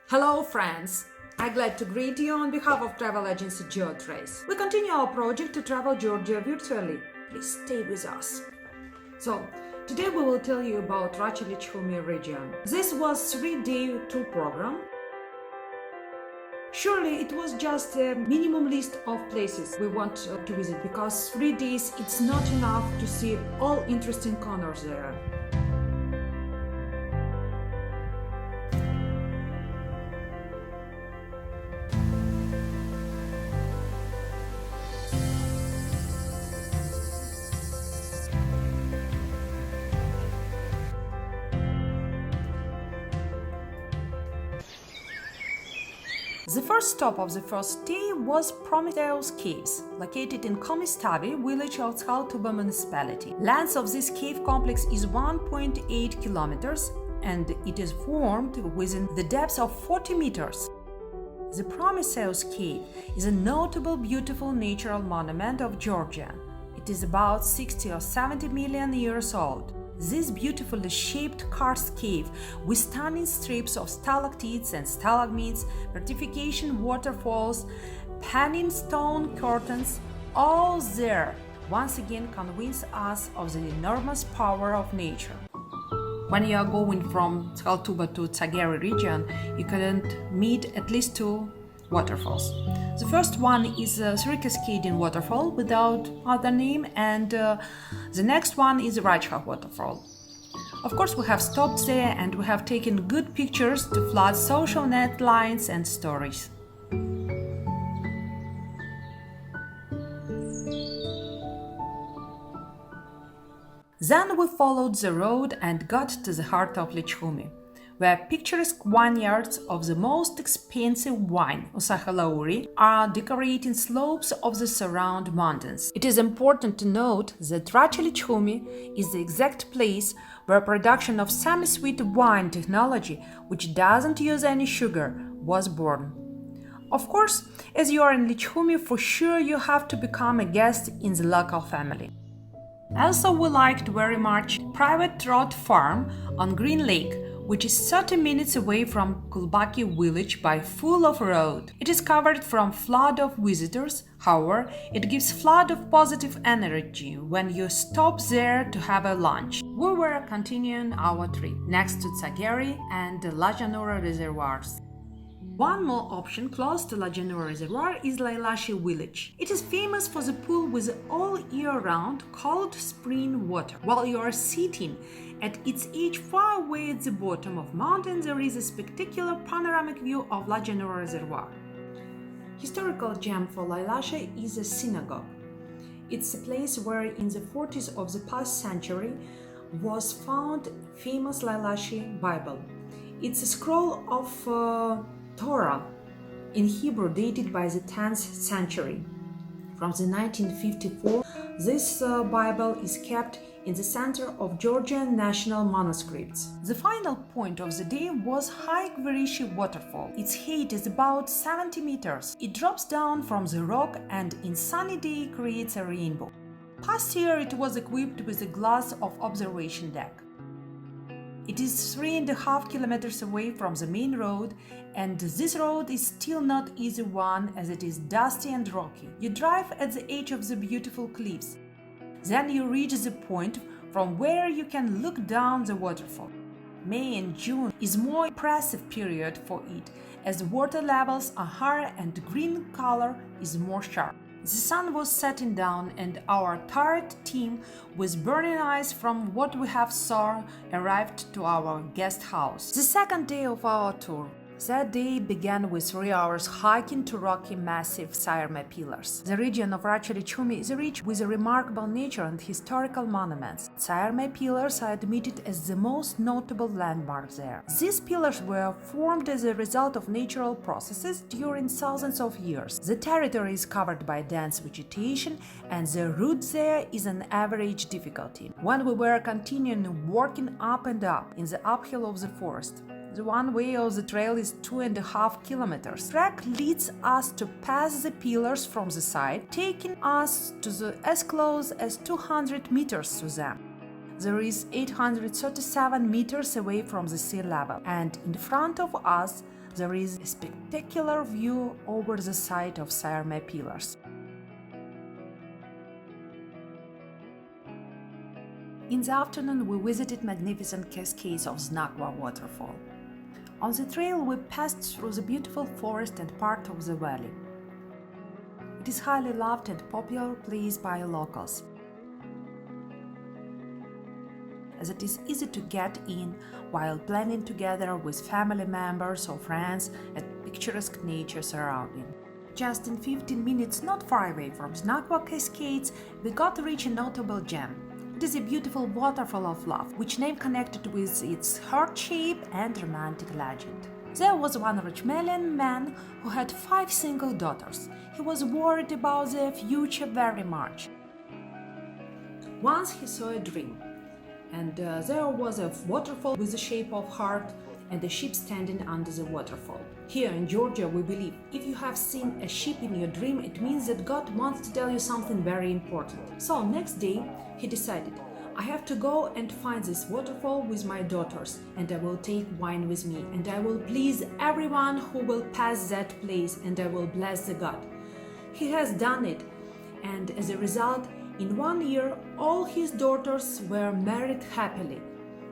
Hello friends! I'm glad to greet you on behalf of travel agency GeoTrace. We continue our project to travel Georgia virtually. Please stay with us. So, today we will tell you about Racha region. This was a 3-day tour program. Surely it was just a minimum list of places we want to visit because 3 days it's not enough to see all interesting corners there. The first stop of the first day was Prometheus Caves, located in Komistavi village of Skaltuba municipality. Length of this cave complex is 1.8 kilometers and it is formed within the depth of 40 meters. The Prometheus Cave is a notable beautiful natural monument of Georgia. It is about 60 or 70 million years old. This beautifully shaped karst cave with stunning strips of stalactites and stalagmites, petrification waterfalls, panning stone curtains, all there once again convince us of the enormous power of nature. When you are going from Skaltuba to Tsageri region, you couldn't meet at least two waterfalls. The first one is a three cascading waterfall without other name, and the next one is Racha waterfall. Of course, we have stopped there and we have taken good pictures to flood social net lines and stories. Then we followed the road and got to the heart of Lichumi, where picturesque vineyards of the most expensive wine, Usahalauri, are decorating slopes of the surrounding mountains. It is important to note that Racha is the exact place where production of semi-sweet wine technology, which doesn't use any sugar, was born. Of course, as you are in Lichumi, for sure you have to become a guest in the local family. Also, we liked very much private trout farm on Green Lake, which is 30 minutes away from Kulbaki village by full of road. It is covered from flood of visitors, however, it gives flood of positive energy when you stop there to have a lunch. We were continuing our trip next to Tsageri and the Lajanura reservoirs. One more option close to Lajanura Reservoir is Lailashi village. It is famous for the pool with all year-round cold spring water. While you are sitting at its edge far away at the bottom of mountain, there is a spectacular panoramic view of Lajanura Reservoir. Historical gem for Lailashi is a synagogue. It's a place where in the 40s of the past century was found famous Lailashi Bible. It's a scroll of Torah in Hebrew dated by the 10th century. From the 1954, this Bible is kept in the center of Georgian national manuscripts. The final point of the day was High Gverishi waterfall. Its height is about 70 meters. It drops down from the rock and in sunny day creates a rainbow. Past year it was equipped with a glass of observation deck. It is 3.5 kilometers away from the main road, and this road is still not easy one as it is dusty and rocky. You drive at the edge of the beautiful cliffs. Then you reach the point from where you can look down the waterfall. May and June is more impressive period for it as water levels are higher and green color is more sharp. The sun was setting down and our tired team with burning eyes from what we have saw arrived to our guest house. The second day of our tour. That day began with 3 hours hiking to rocky massive Sayarme pillars. The region of Racha is rich with a remarkable nature and historical monuments. Sayarme pillars are admitted as the most notable landmark there. These pillars were formed as a result of natural processes during thousands of years. The territory is covered by dense vegetation and the route there is an average difficulty. When we were continuing walking up and up in the uphill of the forest, the one way of the trail is 2.5 kilometers. Track leads us to pass the pillars from the side, taking us to as close as 200 meters to them. There is 837 meters away from the sea level, and in front of us there is a spectacular view over the site of Siarmei pillars. In the afternoon, we visited magnificent cascades of Znakwa waterfall. On the trail, we passed through the beautiful forest and part of the valley. It is highly loved and popular place by locals, as it is easy to get in while planning together with family members or friends at picturesque nature surrounding. Just in 15 minutes, not far away from Znakwa Cascades, we got to reach a notable gem. It is a beautiful waterfall of love, which name connected with its heart shape and romantic legend. There was one Rachmelian man who had 5 single daughters. He was worried about their future very much. Once he saw a dream, and there was a waterfall with the shape of heart and a sheep standing under the waterfall. Here in Georgia, we believe if you have seen a sheep in your dream, it means that God wants to tell you something very important. So next day, he decided, I have to go and find this waterfall with my daughters, and I will take wine with me, and I will please everyone who will pass that place, and I will bless the God. He has done it, and as a result, in 1 year, all his daughters were married happily.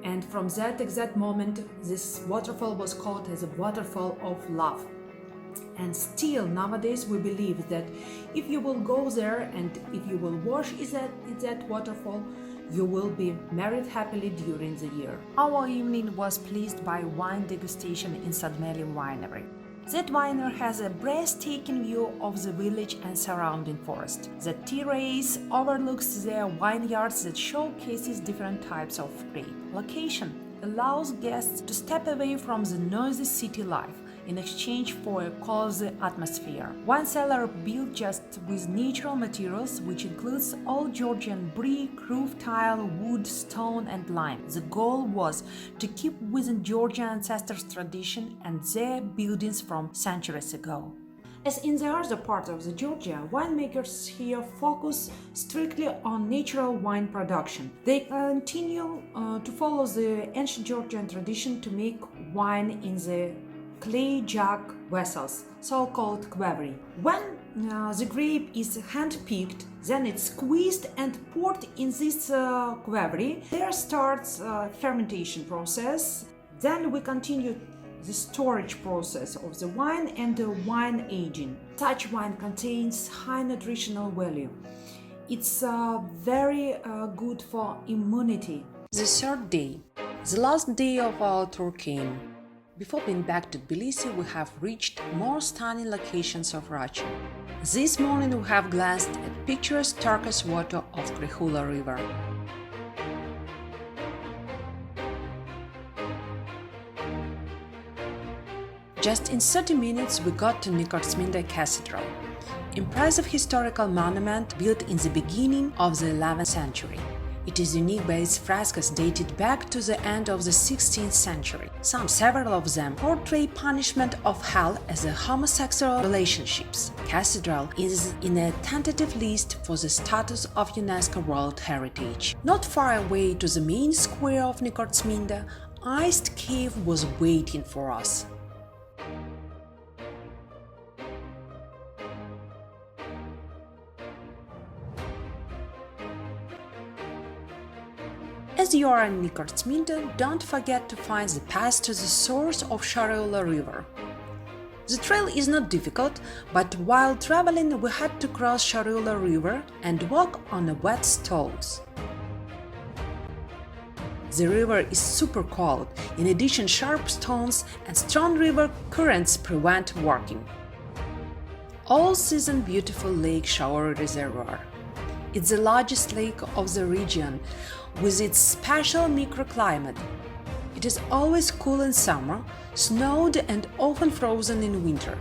And from that exact moment, this waterfall was called as a waterfall of love. And still nowadays we believe that if you will go there and if you will wash in that waterfall, you will be married happily during the year. Our evening was pleased by wine degustation in Sadmeli Winery. That winery has a breathtaking view of the village and surrounding forest. The terrace overlooks their vineyards that showcases different types of grape. Location allows guests to step away from the noisy city life in exchange for a cozy atmosphere. Wine cellar built just with natural materials, which includes all Georgian brick, roof tile, wood, stone and lime. The goal was to keep within Georgian ancestors' tradition and their buildings from centuries ago. As in the other parts of Georgia, winemakers here focus strictly on natural wine production. They continue to follow the ancient Georgian tradition to make wine in the clay jug vessels, so-called qvevri. When the grape is hand-picked, then it's squeezed and poured in this qvevri. There starts fermentation process. Then we continue the storage process of the wine and the wine aging. Such wine contains high nutritional value. It's very good for immunity. The third day, the last day of our tour came. Before being back to Tbilisi, we have reached more stunning locations of Racha. This morning we have glanced at picturesque turquoise water of Krihula River. Just in 30 minutes we got to Nicorsminda Cathedral, impressive historical monument built in the beginning of the 11th century. It is unique by its frescoes dated back to the end of the 16th century. Several of them portray punishment of hell as a homosexual relationships. Cathedral is in a tentative list for the status of UNESCO World Heritage. Not far away to the main square of Nicorsminda, iced cave was waiting for us. As you are in Nicorsminda, don't forget to find the path to the source of Shariula River. The trail is not difficult, but while traveling we had to cross Shariula River and walk on wet stones. The river is super cold. In addition, sharp stones and strong river currents prevent walking. All-season beautiful Lake Shaori Reservoir. It's the largest lake of the region, with its special microclimate. It is always cool in summer, snowed and often frozen in winter.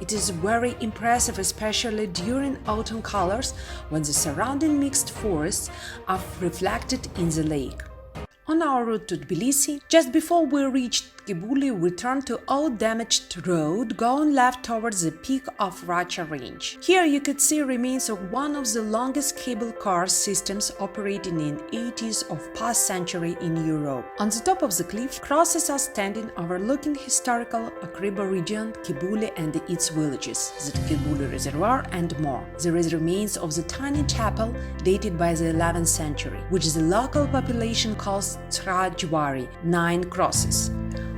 It is very impressive, especially during autumn colors, when the surrounding mixed forests are reflected in the lake. On our route to Tbilisi, just before we reached Kibuli, we turn to old damaged road going left towards the peak of Racha range. Here you could see remains of one of the longest cable car systems operating in 80s of past century in Europe. On the top of the cliff, crosses are standing overlooking historical Akriba region, Kibuli and its villages, the Kibuli Reservoir and more. There is remains of the tiny chapel dated by the 11th century, which the local population calls Trajwari, 9 crosses.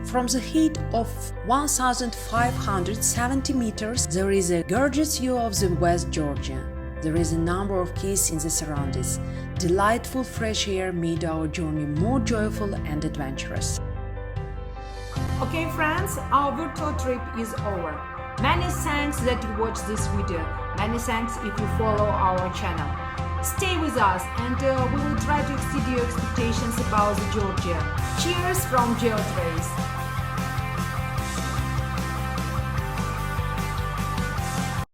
From the height of 1,570 meters, there is a gorgeous view of the West Georgia. There is a number of caves in the surroundings. Delightful fresh air made our journey more joyful and adventurous. Okay friends, our virtual trip is over. Many thanks that you watched this video. Many thanks if you follow our channel. Stay with us and we will try to exceed your expectations about the Georgia. Cheers from GeoTrace!